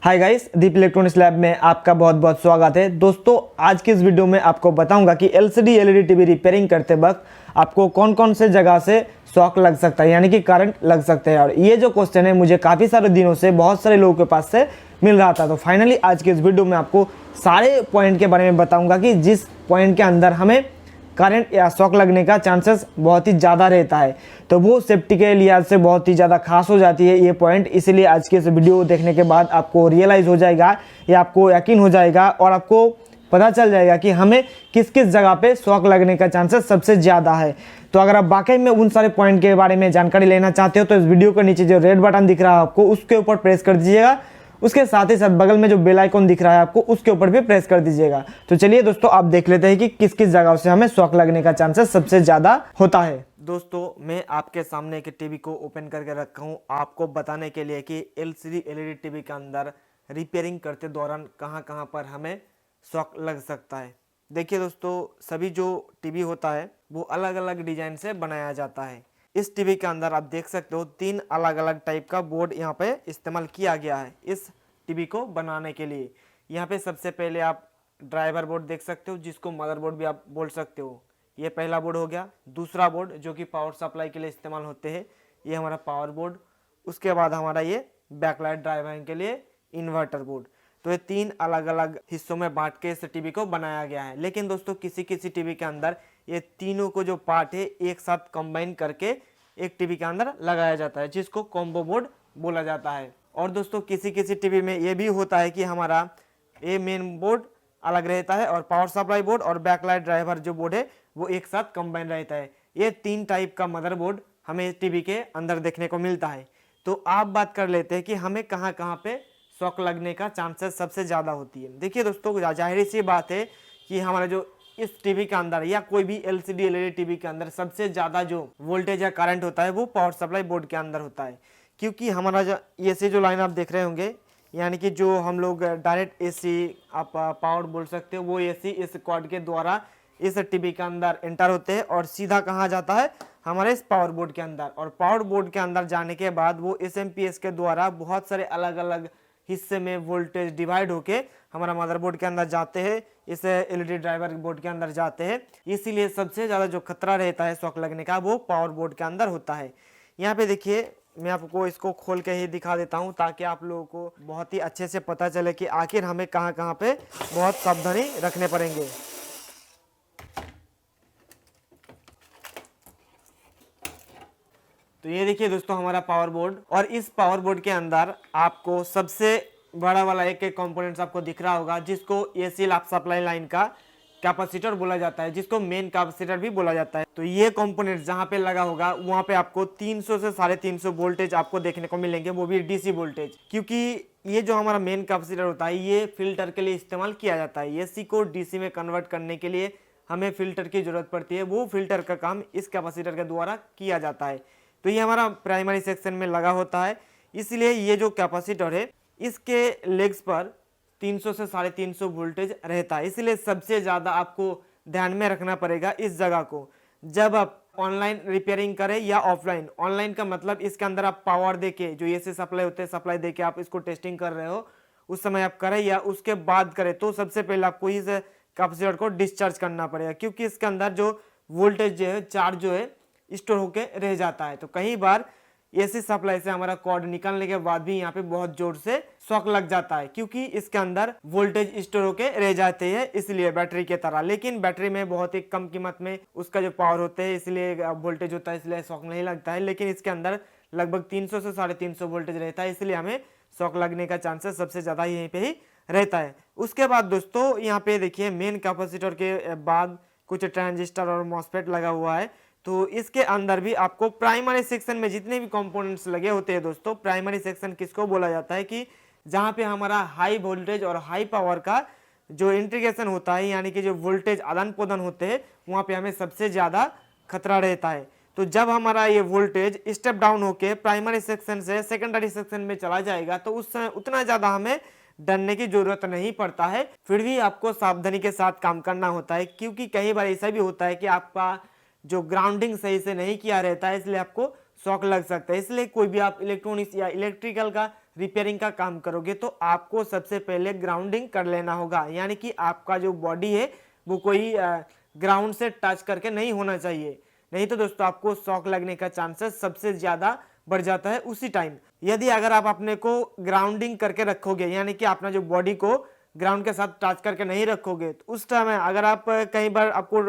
Hi guys, दीप electronics lab में आपका बहुत बहुत स्वागत है। दोस्तों, आज की इस वीडियो में आपको बताऊंगा कि एलसीडी एलईडी टीवी रिपेयरिंग करते वक्त आपको कौन कौन से जगह से शॉक लग सकता है, यानी कि करंट लग सकते हैं। और ये जो क्वेश्चन है मुझे काफ़ी सारे दिनों से बहुत सारे लोगों के पास से मिल रहा था। तो फाइनली आज की इस वीडियो में आपको सारे पॉइंट के बारे में बताऊँगा कि जिस पॉइंट के अंदर हमें करंट या शॉक लगने का चांसेस बहुत ही ज़्यादा रहता है, तो वो सेफ्टी के लिहाज से बहुत ही ज़्यादा खास हो जाती है ये पॉइंट। इसीलिए आज के इस वीडियो देखने के बाद आपको रियलाइज़ हो जाएगा या आपको यकीन हो जाएगा और आपको पता चल जाएगा कि हमें किस किस जगह पे शॉक लगने का चांसेस सबसे ज़्यादा है। तो अगर आप वाकई में उन सारे पॉइंट के बारे में जानकारी लेना चाहते हो तो इस वीडियो के नीचे जो रेड बटन दिख रहा है आपको, उसके ऊपर प्रेस कर दीजिएगा। उसके साथ ही साथ बगल में जो बेल आइकन दिख रहा है आपको, उसके ऊपर भी प्रेस कर दीजिएगा। तो चलिए दोस्तों, आप देख लेते हैं कि किस किस जगह से हमें शॉक लगने का चांसेस सबसे ज़्यादा होता है। दोस्तों, मैं आपके सामने एक टीवी को ओपन करके रखा हूँ आपको बताने के लिए कि एलसीडी एलईडी टीवी के अंदर रिपेयरिंग करते दौरान कहाँ कहाँ पर हमें शॉक लग सकता है। देखिए दोस्तों, सभी जो टीवी होता है वो अलग अलग डिजाइन से बनाया जाता है। इस टीवी के अंदर आप देख सकते हो 3 अलग अलग टाइप का बोर्ड यहाँ पे इस्तेमाल किया गया है इस टीवी को बनाने के लिए। यहाँ पे सबसे पहले आप ड्राइवर बोर्ड देख सकते हो, जिसको मदरबोर्ड भी आप बोल सकते हो। ये पहला बोर्ड हो गया। दूसरा बोर्ड जो कि पावर सप्लाई के लिए इस्तेमाल होते हैं, ये हमारा पावर बोर्ड। उसके बाद हमारा ये बैकलाइट ड्राइवर के लिए इन्वर्टर बोर्ड। तो ये 3 अलग अलग हिस्सों में बांट के इस टीवी को बनाया गया है। लेकिन दोस्तों, किसी किसी टीवी के अंदर ये तीनों को जो पार्ट है एक साथ कंबाइन करके एक टीवी के अंदर लगाया जाता है, जिसको कॉम्बो बोर्ड बोला जाता है। और दोस्तों, किसी किसी टीवी में ये भी होता है कि हमारा ये मेन बोर्ड अलग रहता है और पावर सप्लाई बोर्ड और बैकलाइट ड्राइवर जो बोर्ड है वो एक साथ कंबाइन रहता है। ये 3 टाइप का मदरबोर्ड हमें टीवी के अंदर देखने को मिलता है। तो आप बात कर लेते हैं कि हमें कहाँ कहाँ पे शॉक लगने का चांसेस सबसे ज़्यादा होती है। देखिए दोस्तों, जाहिर सी बात है कि हमारा जो इस टीवी के अंदर या कोई भी एलसीडी एलईडी टीवी के अंदर सबसे ज़्यादा जो वोल्टेज या करंट होता है वो पावर सप्लाई बोर्ड के अंदर होता है। क्योंकि हमारा जो एसी जो लाइन आप देख रहे होंगे, यानी कि जो हम लोग डायरेक्ट एसी आप पावर बोल सकते हो, वो एसी इस कॉर्ड के द्वारा इस टीवी के अंदर एंटर होते हैं और सीधा कहाँ जाता है, हमारे इस पावर बोर्ड के अंदर। और पावर बोर्ड के अंदर जाने के बाद वो एसएमपीएस के द्वारा बहुत सारे अलग अलग हिस्से में वोल्टेज डिवाइड होके हमारा मदरबोर्ड के अंदर जाते हैं, इस एलईडी ड्राइवर बोर्ड के अंदर जाते हैं। इसीलिए सबसे ज़्यादा जो खतरा रहता है शॉक लगने का वो पावर बोर्ड के अंदर होता है। यहाँ पे देखिए, मैं आपको इसको खोल के ही दिखा देता हूँ ताकि आप लोगों को बहुत ही अच्छे से पता चले कि आखिर हमें कहाँ कहाँ पे बहुत सावधानी रखने पड़ेंगे। तो ये देखिए दोस्तों, हमारा पावर बोर्ड, और इस पावर बोर्ड के अंदर आपको सबसे बड़ा वाला एक एक कंपोनेंट्स आपको दिख रहा होगा, जिसको एसी सप्लाई लाइन का कैपेसिटर बोला जाता है, जिसको मेन कैपेसिटर भी बोला जाता है। तो ये कंपोनेंट्स जहाँ पे लगा होगा वहाँ पे आपको 300 से 350 वोल्टेज आपको देखने को मिलेंगे, वो भी डीसी वोल्टेज। क्योंकि ये जो हमारा मेन कैपेसिटर होता है ये फिल्टर के लिए इस्तेमाल किया जाता है। एसी को डीसी में कन्वर्ट करने के लिए हमें फिल्टर की जरूरत पड़ती है, वो फिल्टर का काम इस कैपेसिटर के द्वारा किया जाता है। तो ये हमारा प्राइमरी सेक्शन में लगा होता है। इसलिए ये जो कैपेसिटर है इसके लेग्स पर 300 से 350 वोल्टेज रहता है। इसलिए सबसे ज़्यादा आपको ध्यान में रखना पड़ेगा इस जगह को, जब आप ऑनलाइन रिपेयरिंग करें या ऑफलाइन। ऑनलाइन का मतलब इसके अंदर आप पावर देके, जो एसी सप्लाई होते हैं, सप्लाई देके आप इसको टेस्टिंग कर रहे हो, उस समय आप करें या उसके बाद करें, तो सबसे पहले आपको इस कैपेसिटर को डिस्चार्ज करना पड़ेगा। क्योंकि इसके अंदर जो वोल्टेज जो है, चार्ज जो है, स्टोर होके रह जाता है। तो कई बार एसी सप्लाई से हमारा कॉर्ड निकलने के बाद भी यहाँ पे बहुत जोर से शॉक लग जाता है, क्योंकि इसके अंदर वोल्टेज स्टोर होके रह जाते हैं, इसलिए बैटरी के तरह। लेकिन बैटरी में बहुत ही कम कीमत में उसका जो पावर होते हैं, इसलिए वोल्टेज होता है, इसलिए शॉक नहीं लगता है। लेकिन इसके अंदर लगभग 300 से 350 वोल्टेज रहता है, इसलिए हमें शॉक लगने का चांसेस सबसे ज़्यादा यहीं पे ही रहता है। उसके बाद दोस्तों, यहाँ पे देखिए मेन कैपेसिटर के बाद कुछ ट्रांजिस्टर और मॉसफेट लगा हुआ है। तो इसके अंदर भी आपको प्राइमरी सेक्शन में जितने भी कंपोनेंट्स लगे होते हैं दोस्तों, प्राइमरी सेक्शन किसको बोला जाता है कि जहाँ पे हमारा हाई वोल्टेज और हाई पावर का जो इंटीग्रेशन होता है, यानी कि जो वोल्टेज आदान प्रदान होते हैं, वहाँ पे हमें सबसे ज़्यादा खतरा रहता है। तो जब हमारा ये वोल्टेज स्टेप डाउन होके प्राइमरी सेक्शन से सेकेंडरी सेक्शन में चला जाएगा, तो उस समय उतना ज़्यादा हमें डरने की जरूरत नहीं पड़ता है। फिर भी आपको सावधानी के साथ काम करना होता है, क्योंकि कई बार ऐसा भी होता है कि आपका जो ग्राउंडिंग सही से नहीं किया रहता है, इसलिए आपको शॉक लग सकता है। इसलिए कोई भी आप इलेक्ट्रॉनिक्स या इलेक्ट्रिकल का रिपेयरिंग का काम करोगे तो आपको सबसे पहले ग्राउंडिंग कर लेना होगा, यानी कि आपका जो बॉडी है वो कोई ग्राउंड से टच करके नहीं होना चाहिए, नहीं तो दोस्तों आपको शॉक लगने का चांसेस सबसे ज़्यादा बढ़ जाता है उसी टाइम। यदि अगर आप अपने को ग्राउंडिंग करके रखोगे, यानी कि अपना जो बॉडी को ग्राउंड के साथ टच करके नहीं रखोगे, तो उस टाइम अगर आप कई बार आपको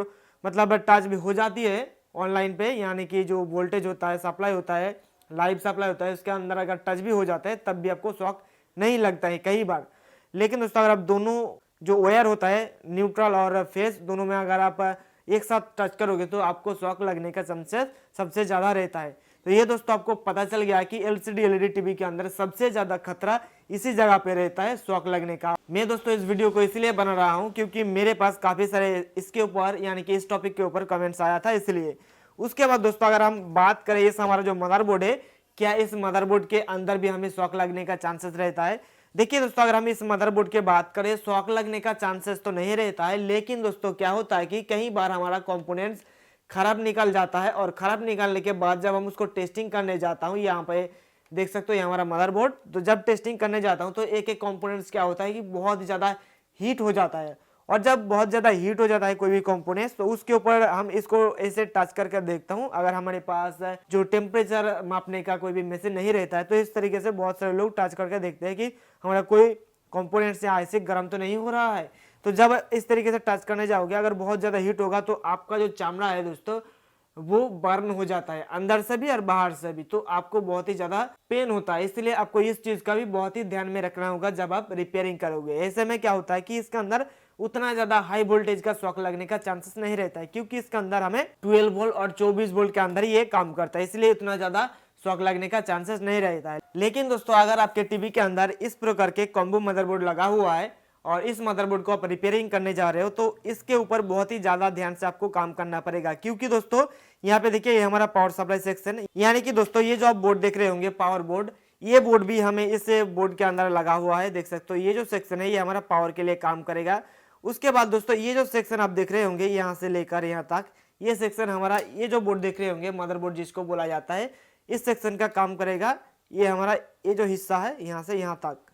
मतलब टच भी हो जाती है ऑनलाइन पे, यानी कि जो वोल्टेज होता है, सप्लाई होता है, लाइव सप्लाई होता है, उसके अंदर अगर टच भी हो जाता है तब भी आपको शॉक नहीं लगता है कई बार। लेकिन दोस्तों अगर आप दोनों जो वायर होता है न्यूट्रल और फेस दोनों में अगर आप एक साथ टच करोगे तो आपको शॉक लगने का चांसेस सबसे ज़्यादा रहता है। तो ये दोस्तों आपको पता चल गया कि एलसीडी एलईडी टीवी के अंदर सबसे ज़्यादा खतरा इसी जगह पे रहता है शॉक लगने का। मैं दोस्तों इस वीडियो को इसलिए बना रहा हूँ क्योंकि मेरे पास काफ़ी सारे इसके ऊपर यानी कि इस टॉपिक के ऊपर कमेंट्स आया था, इसलिए। उसके बाद दोस्तों अगर हम बात करें इस हमारा जो मदरबोर्ड है, क्या इस मदरबोर्ड के अंदर भी हमें शॉक लगने का चांसेस रहता है? देखिए दोस्तों अगर हम इस मदरबोर्ड की बात करें, शॉक लगने का चांसेस तो नहीं रहता है, लेकिन दोस्तों क्या होता है कि कई बार हमारा कंपोनेंट्स खराब निकल जाता है और खराब निकालने के बाद जब हम उसको टेस्टिंग करने जाता हूँ, यहाँ पे देख सकते हो ये हमारा मदरबोर्ड, तो जब टेस्टिंग करने जाता हूँ तो एक एक कंपोनेंट्स क्या होता है कि बहुत ज़्यादा हीट हो जाता है, और जब बहुत ज़्यादा हीट हो जाता है कोई भी कंपोनेंट्स तो उसके ऊपर हम इसको ऐसे टच करके देखता हूँ। अगर हमारे पास जो टेम्परेचर मापने का कोई भी मशीन नहीं रहता है तो इस तरीके से बहुत सारे लोग टच करके देखते हैं कि हमारा कोई कंपोनेंट्स यहाँ ऐसे गर्म तो नहीं हो रहा है। तो जब इस तरीके से टच करने जाओगे, अगर बहुत ज़्यादा हीट होगा तो आपका जो चमड़ा है दोस्तों वो बर्न हो जाता है अंदर से भी और बाहर से भी, तो आपको बहुत ही ज्यादा पेन होता है। इसलिए आपको इस चीज का भी बहुत ही ध्यान में रखना होगा जब आप रिपेयरिंग करोगे। ऐसे में क्या होता है कि इसके अंदर उतना ज्यादा हाई वोल्टेज का शॉक लगने का चांसेस नहीं रहता है, क्योंकि इसके अंदर हमें 12 वोल्ट और 24 वोल्ट के अंदर ये काम करता है, इसलिए उतना ज्यादा शॉक लगने का चांसेस नहीं रहता है। लेकिन दोस्तों अगर आपके टीवी के अंदर इस प्रकार के कॉम्बो मदरबोर्ड लगा हुआ है और इस मदरबोर्ड को आप रिपेयरिंग करने जा रहे हो तो इसके ऊपर बहुत ही ज्यादा ध्यान से आपको काम करना पड़ेगा, क्योंकि दोस्तों यहाँ पे देखिए ये हमारा पावर सप्लाई सेक्शन है, यानी कि दोस्तों ये जो आप बोर्ड देख रहे होंगे पावर बोर्ड, ये बोर्ड भी हमें इस बोर्ड के अंदर लगा हुआ है। देख सकते हो ये जो सेक्शन है ये हमारा पावर के लिए काम करेगा। उसके बाद दोस्तों ये जो सेक्शन आप देख रहे होंगे यहाँ से लेकर यहाँ तक, ये सेक्शन हमारा ये जो बोर्ड देख रहे होंगे मदरबोर्ड जिसको बोला जाता है, इस सेक्शन का काम करेगा। ये हमारा ये जो हिस्सा है यहाँ से यहाँ तक।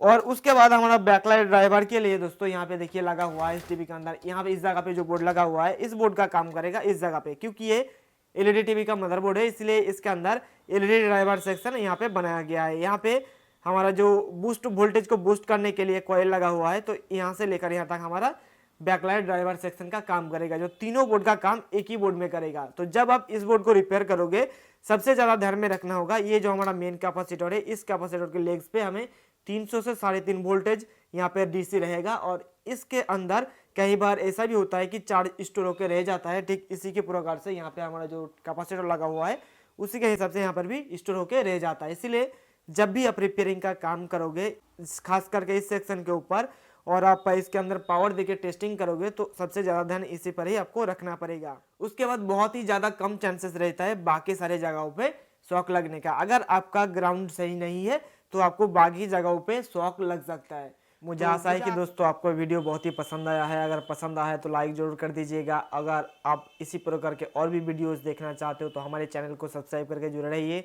और उसके बाद हमारा बैकलाइट ड्राइवर के लिए दोस्तों यहाँ पे देखिए लगा हुआ है इस टीवी के अंदर, यहाँ पे इस जगह पे जो बोर्ड लगा हुआ है इस बोर्ड का काम करेगा इस जगह पे, क्योंकि ये एलईडी टीवी का मदरबोर्ड है इसलिए इसके अंदर एलईडी ड्राइवर सेक्शन यहाँ पे बनाया गया है। यहाँ पे हमारा जो बूस्ट वोल्टेज को बूस्ट करने के लिए कॉइल लगा हुआ है, तो यहाँ से लेकर यहाँ तक हमारा बैकलाइट ड्राइवर सेक्शन का काम करेगा, जो तीनों बोर्ड का काम एक ही बोर्ड में करेगा। तो जब आप इस बोर्ड को रिपेयर करोगे सबसे ज्यादा ध्यान में रखना होगा ये जो हमारा मेन कैपेसिटर है, इस कैपेसिटर के लेग्स पे हमें 300 से 3.5 वोल्टेज यहाँ पे डीसी रहेगा, और इसके अंदर कई बार ऐसा भी होता है कि चार्ज स्टोर होकर रह जाता है। ठीक इसी के प्रकार से यहाँ पे हमारा जो कैपेसिटर लगा हुआ है उसी के हिसाब से यहाँ पर भी स्टोर होकर रह जाता है। इसलिए जब भी आप रिपेयरिंग का काम करोगे खास करके इस सेक्शन के ऊपर और आप इसके अंदर पावर देके टेस्टिंग करोगे तो सबसे ज़्यादा ध्यान इसी पर ही आपको रखना पड़ेगा। उसके बाद बहुत ही ज़्यादा कम चांसेस रहता है बाकी सारे जगहों पे शॉक लगने का। अगर आपका ग्राउंड सही नहीं है तो आपको बाकी जगहों पे शॉक लग सकता है। मुझे आशा है कि दोस्तों आपको वीडियो बहुत ही पसंद आया है। अगर पसंद आया है तो लाइक जरूर कर दीजिएगा। अगर आप इसी प्रकार के और भी वीडियोस देखना चाहते हो तो हमारे चैनल को सब्सक्राइब करके जुड़े रहिए।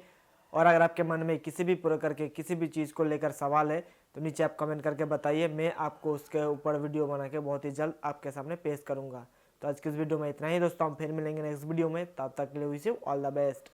और अगर आपके मन में किसी भी प्रकार के किसी भी चीज़ को लेकर सवाल है तो नीचे आप कमेंट करके बताइए, मैं आपको उसके ऊपर वीडियो बना के बहुत ही जल्द आपके सामने पेश करूँगा। तो आज की इस वीडियो में इतना ही दोस्तों, हम फिर मिलेंगे नेक्स्ट वीडियो में, तब तक के लिए wish you all the best.